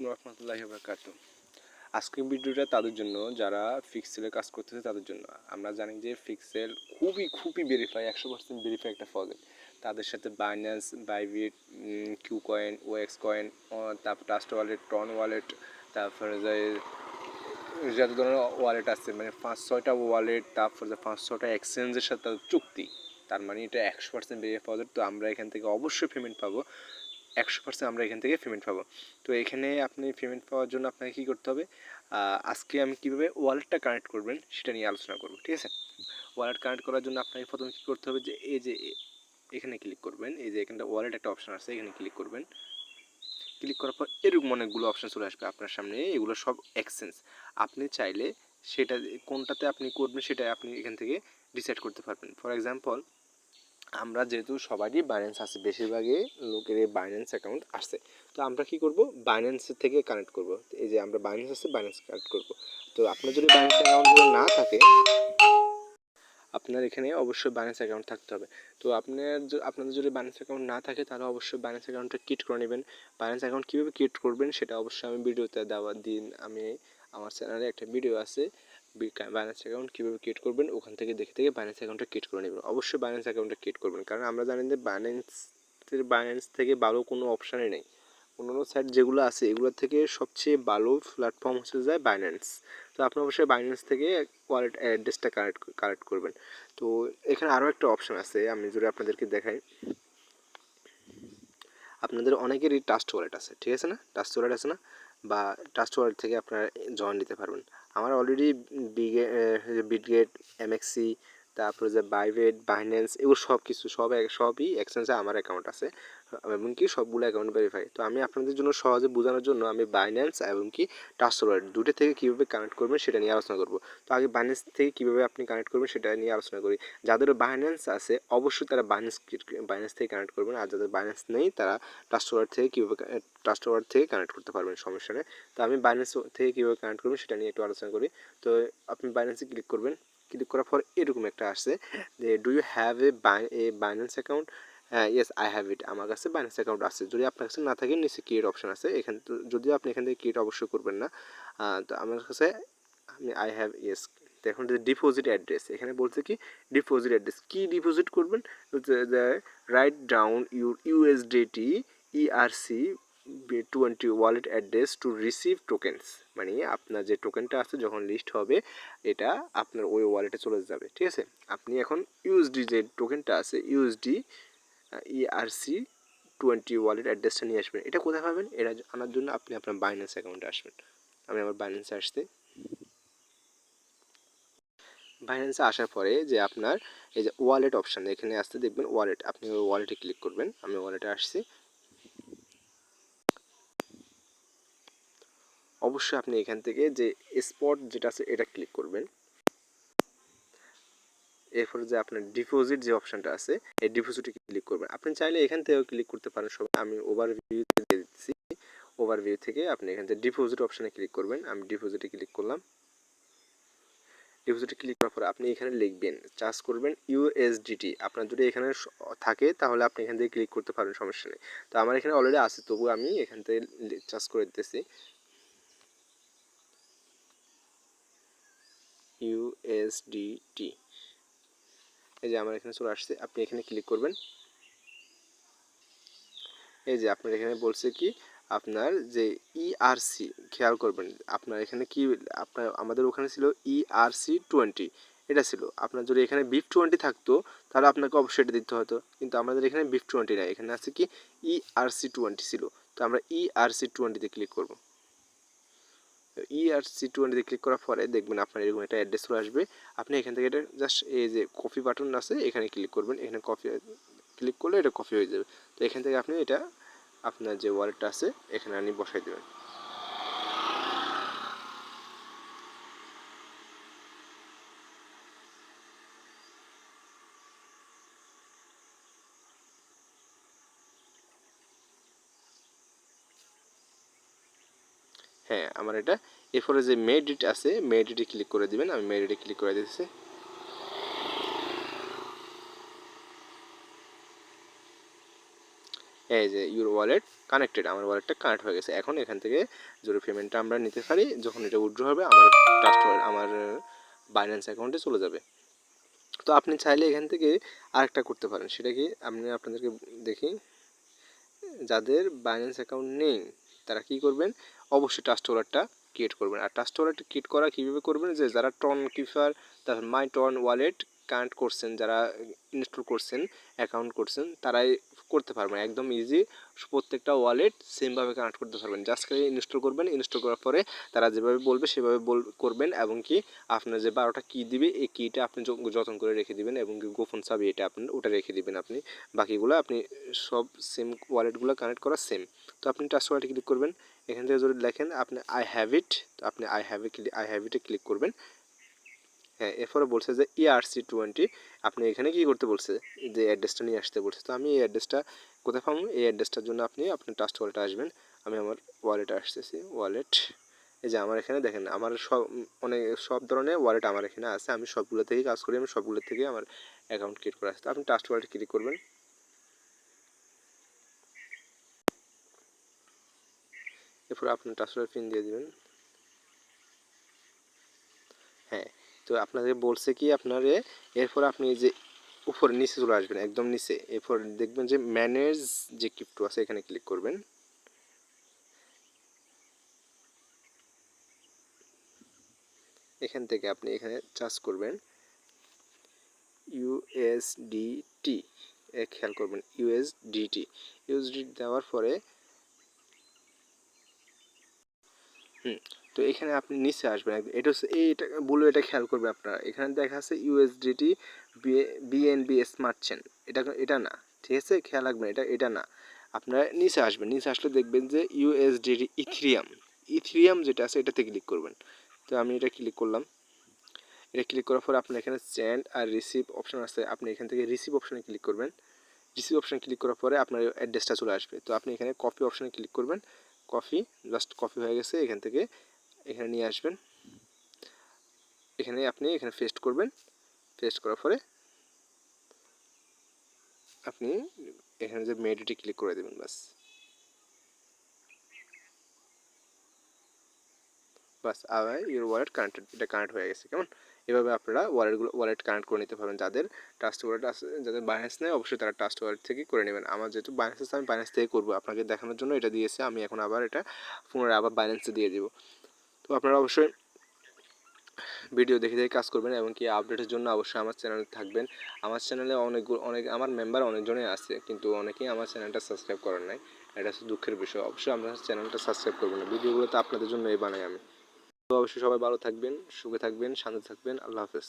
আলাইকুম রহমতুল্লাহি ওয়া বারাকাতুহু। আজকের ভিডিওটা তাদের জন্য যারা ফিক্সেলে কাজ করতেছে তাদের জন্য। আমরা জানি যে ফিক্সেল খুবই ভেরিফাই 100% ভেরিফাই একটা প্রজেক্ট। তাদের সাথে Binance, Bybit, KuCoin, OKX coin, তারপর ট্রাস্ট ওয়ালেট, ট্রন ওয়ালেট, তারপরে যত ধরনের ওয়ালেট আছে মানে 5-6টা ওয়ালেট, তারপরে 5-6টা এক্সচেঞ্জের সাথে তাদের চুক্তি। তার মানে এটা 100% ভেরিফাই প্রজেক্ট। তো আমরা এখান থেকে অবশ্যই পেমেন্ট পাবো। 100% আমরা এখান থেকে পেমেন্ট পাবো। তো এখানে আপনি পেমেন্ট পাওয়ার জন্য আপনাকে কী করতে হবে, আজকে আমি কীভাবে ওয়ালেটটা কানেক্ট করবেন সেটা নিয়ে আলোচনা করবো, ঠিক আছে। ওয়ালেট কানেক্ট করার জন্য আপনাকে প্রথমে কী করতে হবে, যে এই যে এখানে ক্লিক করবেন, এই যে এখানটা ওয়ালেট একটা অপশান আছে, এখানে ক্লিক করবেন। ক্লিক করার পর এরকম অনেকগুলো অপশান চলে আসবে আপনার সামনে। এগুলো সব এক্সচেঞ্জ। আপনি চাইলে সেটা কোনটাতে আপনি করবেন সেটা আপনি এখান থেকে ডিসাইড করতে পারবেন। ফর এক্সাম্পল, আমরা যেহেতু সবারই বাইন্যান্স আছে, বেশিরভাগই লোকের এই বাইন্যান্স অ্যাকাউন্ট আছে। তো আমরা কি করব, বাইন্যান্স থেকে কানেক্ট করব। এই যে আমরা বাইন্যান্স আছে, বাইন্যান্স কানেক্ট করব। তো আপনার যদি বাইন্যান্স অ্যাকাউন্টগুলো না থাকে, আপনার এখানে অবশ্যই বাইন্যান্স অ্যাকাউন্ট থাকতে হবে। তো আপনাদের যদি বাইন্যান্স অ্যাকাউন্ট না থাকে তাহলে অবশ্যই বাইন্যান্স অ্যাকাউন্টটা ক্রিয়েট করে নেবেন। বাইন্যান্স অ্যাকাউন্ট কীভাবে ক্রিয়েট করবেন সেটা অবশ্যই আমি ভিডিওতে দেওয়ার দিন আমি আমার চ্যানেলে একটা ভিডিও আছে বাইন্যান্স অ্যাকাউন্ট কীভাবে ক্রিয়েট করবেন, ওখান থেকে দেখে বাইন্যান্স অ্যাকাউন্টটা ক্রিয়েট করে নেবেন। অবশ্যই বাইন্যান্স অ্যাকাউন্টটা ক্রিয়েট করবেন, কারণ আমরা জানি যে বাইন্যান্স থেকে ভালো কোনো অপশানই নেই। অন্যান্য সাইট যেগুলো আছে এগুলোর থেকে সবচেয়ে ভালো প্ল্যাটফর্ম হচ্ছে যায় বাইন্যান্স। তো আপনি অবশ্যই বাইন্যান্স থেকে ওয়ালেট অ্যাড্রেসটা কালেক্ট করবেন। তো এখানে আরও একটা অপশান আছে, আমি যদি আপনাদেরকে দেখাই। আপনাদের অনেকেরই ট্রাস্ট ওয়ালেট আছে, ঠিক আছে না, ট্রাস্ট ওয়ালেট আছে না, বা ট্রাস্ট ওয়ালেট থেকে আপনারা জয়েন দিতে পারবেন। আমার অলরেডি বিটগেট, এমএক্সি, তারপরে যে বাইবেট, বাইন্যান্স, এগুলো সবই এক্সচেঞ্জে আমার অ্যাকাউন্ট আছে, এমনকি সবগুলো অ্যাকাউন্ট ভেরিফাই। তো আমি আপনাদের জন্য সহজে বোঝানোর জন্য আমি বাইন্যান্স এমনকি ট্রাস্ট ওয়ালেট দুটো থেকে কীভাবে কানেক্ট করবেন সেটা নিয়ে আলোচনা করব। তো আগে বাইন্যান্স থেকে কীভাবে আপনি কানেক্ট করবেন সেটা নিয়ে আলোচনা করি। যাদের বাইন্যান্স আছে অবশ্যই তারা বাইন্যান্স থেকে কানেক্ট করবেন, আর যাদের বাইন্যান্স নেই তারা ট্রাস্ট ওয়ালেট থেকে কানেক্ট করতে পারবেন, সমস্যা নেই। তো আমি বাইন্যান্স থেকে কীভাবে কানেক্ট করবেন সেটা নিয়ে একটু আলোচনা করি। তো আপনি বাইন্যান্সে ক্লিক করবেন। ক্লিক করার পর এরকম একটা আসছে যে do you have a Binance account. Yes, I have it. আমার কাছে বাইন্যান্স অ্যাকাউন্ট আছে। যদি আপনার কাছে না থাকে নিচে ক্রিয়েট অপশন আছে, এখান যদিও আপনি এখান থেকে ক্রিয়েট অবশ্যই করবেন না। তো আমার কাছে আমি আই হ্যাভ, ইয়েস। তো এখন ডিপোজিট অ্যাড্রেস এখানে বলছে কি ডিপোজিট অ্যাড্রেস কী ডিপোজিট করবেন, write down your USDT ERC 20 wallet address to receive tokens. মানে আপনার যে টোকেনটা আছে যখন লিস্ট হবে এটা আপনার ওই ওয়ালেটে চলে যাবে, ঠিক আছে। আপনি এখন ইউএসডি যে টোকেনটা আছে ইউএসডি ইআরসি 20 ওয়ালেট অ্যাড্রেসটা নিয়ে আসবেন। এটা কোথায় পাবেন, এটা আনার জন্য আপনি আপনার বাইন্যান্স অ্যাকাউন্টে আসবেন। আমি আমার বাইন্যান্সে আসতে, বাইন্যান্সে আসার পরে যে আপনার এই যে ওয়ালেট অপশান এখানে আসতে দেখবেন ওয়ালেট, আপনি ওই ওয়ালেটে ক্লিক করবেন। আমি ওয়ালেটে আসছি। অবশ্যই আপনি এখান থেকে যে স্পট যেটা আছে এটা ক্লিক করবেন। এরপরে যে আপনার ডিপোজিট যে অপশানটা আছে এই ডিপোজিটে ক্লিক করবেন। আপনি চাইলে এখান থেকেও ক্লিক করতে পারেন সবাই। আমি ওভারভিউতে দিয়ে দিচ্ছি। ওভারভিউ থেকে আপনি এখান থেকে ডিপোজিট অপশানে ক্লিক করবেন। আমি ডিপোজিটে ক্লিক করলাম। ডিপোজিটে ক্লিক করার পর আপনি এখানে লিখবেন, চার্জ করবেন ইউএসডিটি। আপনার যদি এখানে থাকে তাহলে আপনি এখান থেকে ক্লিক করতে পারেন, সমস্যা নেই। তো আমার এখানে অলরেডি আছে, তবু আমি এখান থেকে চার্জ করে দিতেছি ইউএসডিটি। এই যে আমার এখানে চলে আসছে, আপনি এখানে ক্লিক করবেন। এই যে আপনার এখানে বলছে কি আপনার যে ইআরসি, খেয়াল করবেন আপনার এখানে কি আপনার আমাদের ওখানে ছিল ইআরসি 20, এটা ছিল। আপনার যদি এখানে বিফ 20 থাকতো তাহলে আপনাকে অবশ্যই এটা দিতে হতো, কিন্তু আমাদের এখানে বিফ 20 নাই, এখানে আছে কি ইআরসি 20 ছিল। তো আমরা ইআরসি 20-তে ক্লিক করব। ইআরসি 20-তে ক্লিক করার পরে দেখবেন আপনার এরকম একটা অ্যাড্রেস চলে আসবে। আপনি এখান থেকে এটা জাস্ট এই যে কপি বাটন আছে এখানে ক্লিক করবেন। এখানে কপি ক্লিক করলে এটা কপি হয়ে যাবে। তো এখান থেকে আপনি এটা আপনার যে ওয়ালেটটা আছে এখানে আপনি বসাই দেবেন। হ্যাঁ, আমার এটা এরপরে যে মেডিট আছে মেডিটে ক্লিক করে দিবেন। আমি মেডিটে ক্লিক করে দিতেছি। এই যে ইউর ওয়ালেট কানেক্টেড, আমার ওয়ালেটটা কানেক্ট হয়ে গেছে। এখন এখান থেকে জরুরি পেমেন্টটা আমরা নিতে পারি, যখন এটা উইথড্র হবে আমার ট্রাস্ট ওয়ালেট আমার বাইন্যান্স অ্যাকাউন্টে চলে যাবে। তো আপনি চাইলে এখান থেকে আরেকটা করতে পারেন, সেটা কি আমি আপনাদেরকে দেখি। যাদের বাইন্যান্স অ্যাকাউন্ট নেই তারা কি করবেন, অবশ্যই ট্রাস্ট ওয়ালেটটা ক্রিয়েট করবেন। আর ট্রাস্ট ওয়ালেট ক্রিয়েট করা কীভাবে করবেন, যে যারা টন কিপার, তারপর মাই টন ওয়ালেট কানেক্ট করছেন, যারা ইনস্টল করছেন, অ্যাকাউন্ট করছেন, তারাই করতে পারবেন একদম ইজি। প্রত্যেকটা ওয়ালেট সেমভাবে কানেক্ট করতে পারবেন। জাস্ট খালি ইনস্টল করবেন, ইনস্টল করার পরে তারা যেভাবে বলবে সেভাবে করবেন, এবং কি আপনার যে 12টা কি দিবে এই কিটা আপনি যত্ন করে রেখে দিবেন, এবং কি গোপন চাবি এটা আপনি ওটা রেখে দিবেন। আপনি বাকিগুলো আপনি সব সেম ওয়ালেটগুলো কানেক্ট করা সেম। তো আপনি ট্রাস্ট ওয়ালেটে ক্লিক করবেন, এখান থেকে যদি লেখেন আপনি আই হ্যাভ ইট, তো আপনি আই হ্যাভ ইটে ক্লিক করবেন। হ্যাঁ, এরপরে বলছে যে ERC20, আপনি এখানে কি করতে বলছে, যে অ্যাড্রেসটা নিয়ে আসতে বলছে। তো আমি এই অ্যাড্রেসটা কোথায় পাবো, এই অ্যাড্রেসটার জন্য আপনি আপনার ট্রাস্ট ওয়ালেটে আসবেন। আমি আমার ওয়ালেটে আসতেছি, ওয়ালেট, এই যে আমার এখানে দেখেন আমার সব ধরনের ওয়ালেট আমার এখানে আছে, আমি সবগুলো থেকেই কাজ করি, আমি সবগুলো থেকে আমার অ্যাকাউন্ট ক্রিয়েট করে আসতে। আপনি ট্রাস্ট ওয়ালেটে ক্লিক করবেন, এরপর আপনার ট্রাস্ট ওয়ালেট পিন দিয়ে দিবেন। হ্যাঁ, তো আপনাদের বলছে কি আপনারে, এরপর আপনি যে উপরে নিচে চলে আসবেন, একদম নিচে, এরপর দেখবেন যে ম্যানেজ যে ক্রিপ্টো আছে এখানে ক্লিক করবেন। এখান থেকে আপনি এখানে চার্জ করবেন USDT, খেয়াল করবেন ইউএসডিটি দেওয়ার পরে তো এখানে আপনি নিচে আসবেন, এটা হচ্ছে এইটা বলে, এটা খেয়াল করবে আপনারা, এখানে দেখা আছে USDT BNB স্মার্ট চেন, এটা না, ঠিক আছে, খেয়াল রাখবেন, এটা না। আপনারা নিচে আসবেন, নিচে আসলে দেখবেন যে USDT ইথিরিয়াম যেটা আছে এটাতে ক্লিক করবেন। তো আমি এটা ক্লিক করলাম, এটা ক্লিক করার পর আপনার এখানে সেন্ড আর রিসিভ অপশন আছে, আপনি এখান থেকে রিসিভ অপশনে ক্লিক করবেন। রিসিভ অপশনে ক্লিক করার পরে আপনার অ্যাড্রেসটা চলে আসবে। তো আপনি এখানে কপি অপশনে ক্লিক করবেন, জাস্ট কপি হয়ে গেছে, এখান থেকে এখানে নিয়ে আসবেন, এখানে পেস্ট করবেন। পেস্ট করার পরে আপনি এখানে যে মেডিটে ক্লিক করে দেবেন, বাস ইউর ওয়ালেট কানেক্টেড, এটা কানেক্ট হয়ে গেছে। কেমন, এভাবে আপনারা ওয়ালেট কানেক্ট করে নিতে পারবেন। যাদের ট্রাস্ট ওয়ালেট আছে, যাদের বাইন্যান্স নেই, অবশ্যই তারা ট্রাস্ট ওয়ালেট থেকে করে নেবেন। আমার যেহেতু বাইন্যান্স আছে আমি বাইন্যান্স থেকে করবো, আপনাকে দেখানোর জন্য এটা দিয়েছে, আমি এখন আবার এটা পুনরায় আবার বাইন্যান্সে দিয়ে দিব। তো আপনারা অবশ্যই ভিডিও দেখে দেখে কাজ করবেন, এবং কি আপডেটের জন্য অবশ্যই আমার চ্যানেলে থাকবেন। আমার চ্যানেলে আমার মেম্বার অনেকজনই আছে, কিন্তু অনেকেই আমার চ্যানেলটা সাবস্ক্রাইব করেন নাই, এটা হচ্ছে দুঃখের বিষয়। অবশ্যই আপনার চ্যানেলটা সাবস্ক্রাইব করবেন, ভিডিওগুলো তো আপনাদের জন্য বানাই আমি। তো অবশ্যই সবাই ভালো থাকবেন, সুখে থাকবেন, শান্তি থাকবেন। আল্লাহ হাফেজ।